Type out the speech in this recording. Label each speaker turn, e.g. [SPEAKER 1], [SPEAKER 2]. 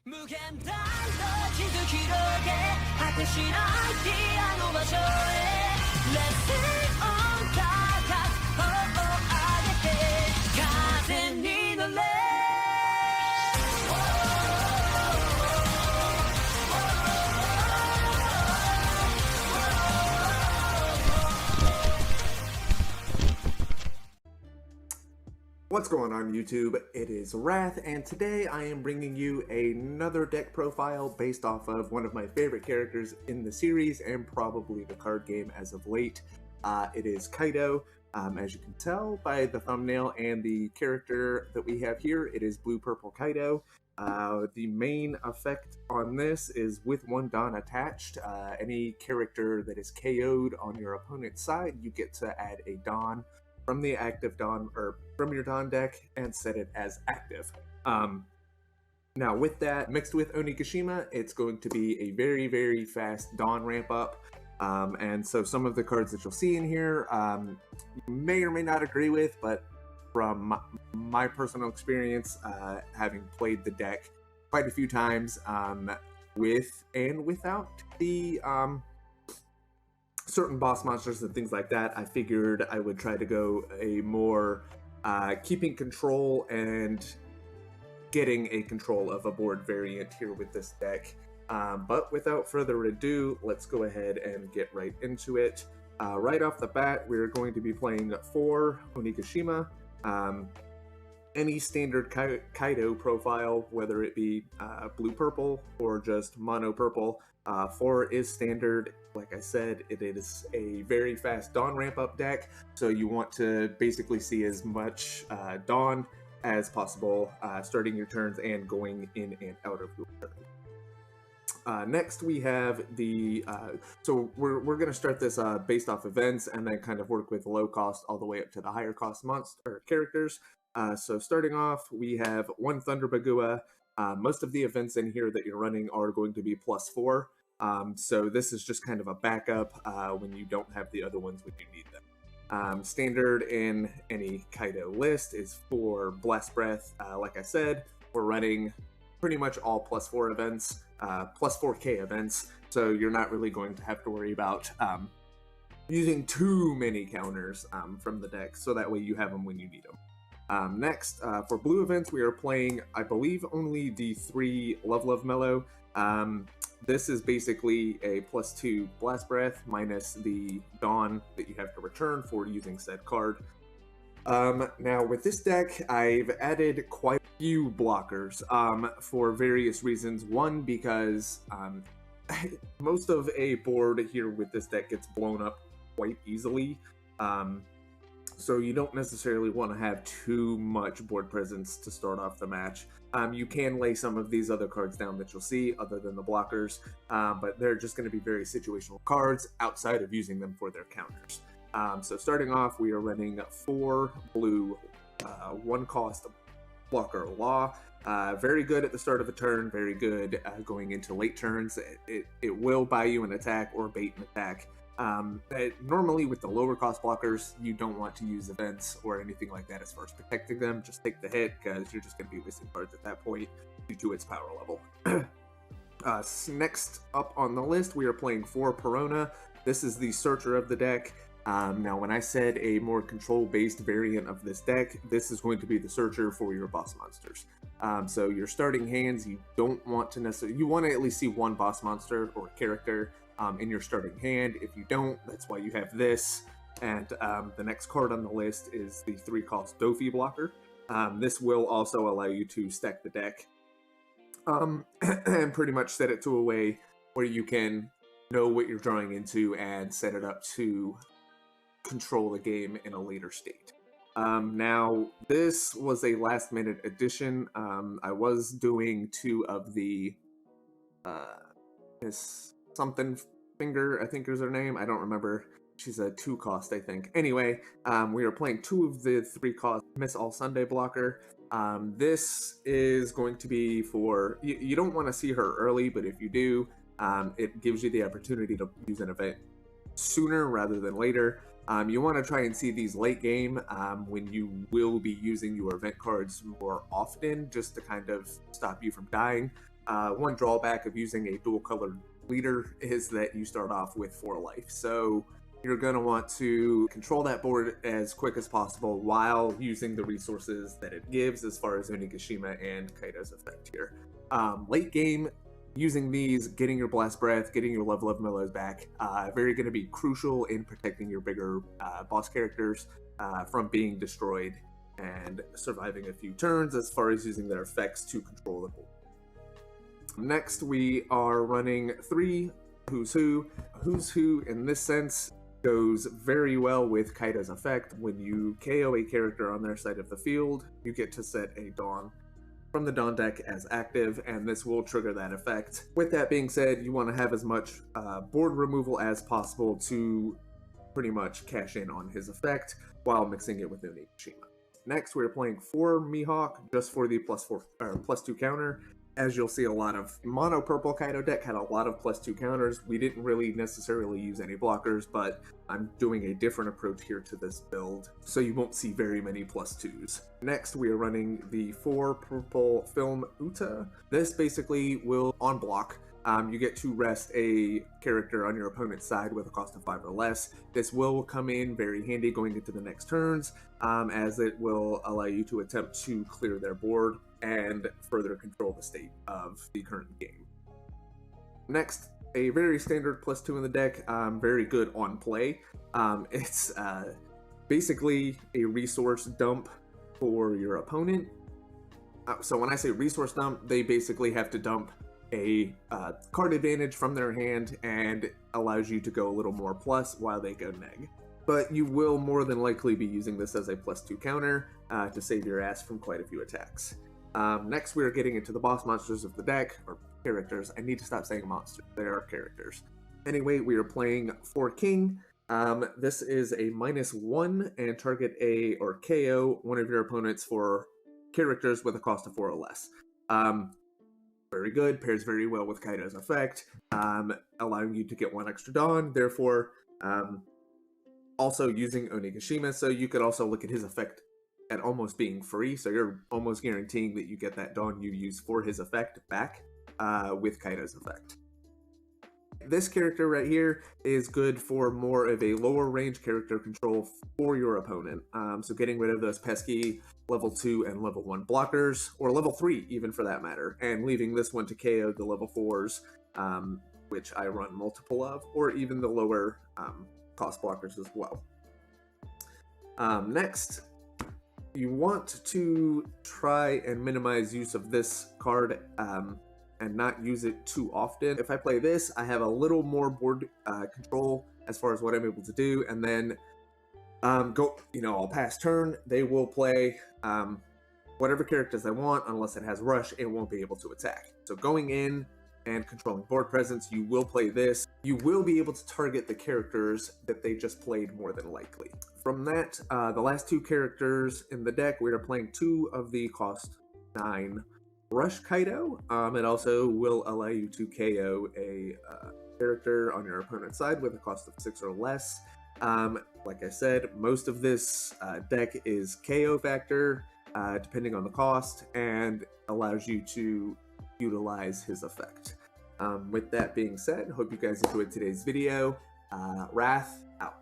[SPEAKER 1] 無限大の地図広げ果てしないディアの場所へ Let's sing on 高く頬を上げて風に乗れ
[SPEAKER 2] What's going on YouTube? It is Wrath, and today I am bringing you another deck profile based off of one of my favorite characters in the series and probably the card game as of late. It is Kaido. As you can tell by the thumbnail and the character that we have here, it is Blue Purple Kaido. The main effect on this is with one Dawn attached. Any character that is KO'd on your opponent's side, you get to add a Dawn from the active Dawn, or from your Dawn deck, and set it as active. Now with that, mixed with Onigashima, it's going to be a very, very fast Dawn ramp up. And so some of the cards that you'll see in here, you may or may not agree with, but from my personal experience, having played the deck quite a few times, with and without the certain boss monsters and things like that, I figured I would try to go a more keeping control and getting a control of a board variant here with this deck. But without further ado, let's go ahead and get right into it. Right off the bat, we're going to be playing 4 Onigashima. Any standard Kaido profile, whether it be blue-purple or just mono-purple, 4 is standard. Like I said, it is a very fast Dawn ramp-up deck, so you want to basically see as much Dawn as possible, starting your turns and going in and out of your turn. Next, we have the... so we're going to start this based off events and then kind of work with low cost all the way up to the higher cost monster characters. So starting off, we have 1 Thunder Bagua. Most of the events in here that you're running are going to be +4. So this is just kind of a backup when you don't have the other ones when you need them. Standard in any Kaido list is for Blast Breath. Like I said, we're running pretty much all +4 events, +4K events, so you're not really going to have to worry about using too many counters from the deck, so that way you have them when you need them. Next, for blue events, we are playing, I believe, only the 3 Love Mellow. This is basically a +2 Blast Breath minus the Dawn that you have to return for using said card. Now with this deck, I've added quite a few blockers for various reasons. One, because most of a board here with this deck gets blown up quite easily. So you don't necessarily want to have too much board presence to start off the match. You can lay some of these other cards down that you'll see other than the blockers, but they're just going to be very situational cards outside of using them for their counters. So starting off, we are running 4 blue, 1 cost blocker Law. Very good at the start of a turn, very good going into late turns. It will buy you an attack or bait an attack. Normally with the lower cost blockers, you don't want to use events or anything like that as far as protecting them. Just take the hit because you're just going to be wasting cards at that point due to its power level. Next up on the list, we are playing 4 Perona. This is the searcher of the deck. Now when I said a more control based variant of this deck, this is going to be the searcher for your boss monsters. So your starting hands, you don't want to necessarily, you want to at least see 1 boss monster or character in your starting hand. If you don't, that's why you have this. And the next card on the list is the 3 cost Dofi blocker. This will also allow you to stack the deck and pretty much set it to a way where you can know what you're drawing into and set it up to control the game in a later state. Now, this was a last minute addition. I was doing 2 of the Miss something Finger, I think is her name. I don't remember. She's a 2 cost, I think. Anyway, we are playing 2 of the 3 cost Miss All Sunday blocker. This is going to be for, you don't want to see her early, but if you do, it gives you the opportunity to use an event sooner rather than later. You want to try and see these late game when you will be using your event cards more often, just to kind of stop you from dying. One drawback of using a dual colored leader is that you start off with 4 life, so you're going to want to control that board as quick as possible while using the resources that it gives, as far as Onigashima and Kaido's effect here. Late game, using these, getting your Blast Breath, getting your level of Mellows back, very going to be crucial in protecting your bigger boss characters from being destroyed and surviving a few turns, as far as using their effects to control the board. Next, we are running 3 Who's Who. Who's Who, in this sense, goes very well with Kaido's effect. When you KO a character on their side of the field, you get to set a Dawn from the Dawn deck as active, and this will trigger that effect. With that being said, you want to have as much board removal as possible to pretty much cash in on his effect while mixing it with Onigashima. Next, we're playing 4 Mihawk just for the +2 counter. As you'll see, a lot of mono purple Kaido deck had a lot of +2 counters. We didn't really necessarily use any blockers, but I'm doing a different approach here to this build, so you won't see very many +2s. Next, we are running the 4 purple film Uta. This basically will, on block, you get to rest a character on your opponent's side with a cost of 5 or less. This will come in very handy going into the next turns, as it will allow you to attempt to clear their board and further control the state of the current game. Next, a very standard +2 in the deck, very good on play. It's basically a resource dump for your opponent. So when I say resource dump, they basically have to dump a card advantage from their hand, and allows you to go a little more plus while they go neg. But you will more than likely be using this as a +2 counter to save your ass from quite a few attacks. Next, we are getting into the boss monsters of the deck, or characters. I need to stop saying monsters. They are characters. Anyway, we are playing 4 King. This is a -1 and target a or KO one of your opponents for characters with a cost of 4 or less. Very good, pairs very well with Kaido's effect, allowing you to get 1 extra Dawn, therefore also using Onigashima, so you could also look at his effect at almost being free, so you're almost guaranteeing that you get that Dawn you use for his effect back with Kaido's effect. This character right here is good for more of a lower range character control for your opponent, so getting rid of those pesky level 2 and level 1 blockers, or level 3 even for that matter, and leaving this one to KO the level 4s, which I run multiple of, or even the lower cost blockers as well. Next, you want to try and minimize use of this card and not use it too often. If I play this, I have a little more board control as far as what I'm able to do, and then I'll pass turn. They will play whatever characters I want. Unless it has rush, it won't be able to attack. So going in and controlling board presence, you will play this. You will be able to target the characters that they just played more than likely. From that, the last 2 characters in the deck, we are playing 2 of the cost 9 Rush Kaido. It also will allow you to KO a character on your opponent's side with a cost of 6 or less. Like I said, most of this deck is KO factor, depending on the cost, and allows you to utilize his effect. With that being said, hope you guys enjoyed today's video. Wrath out.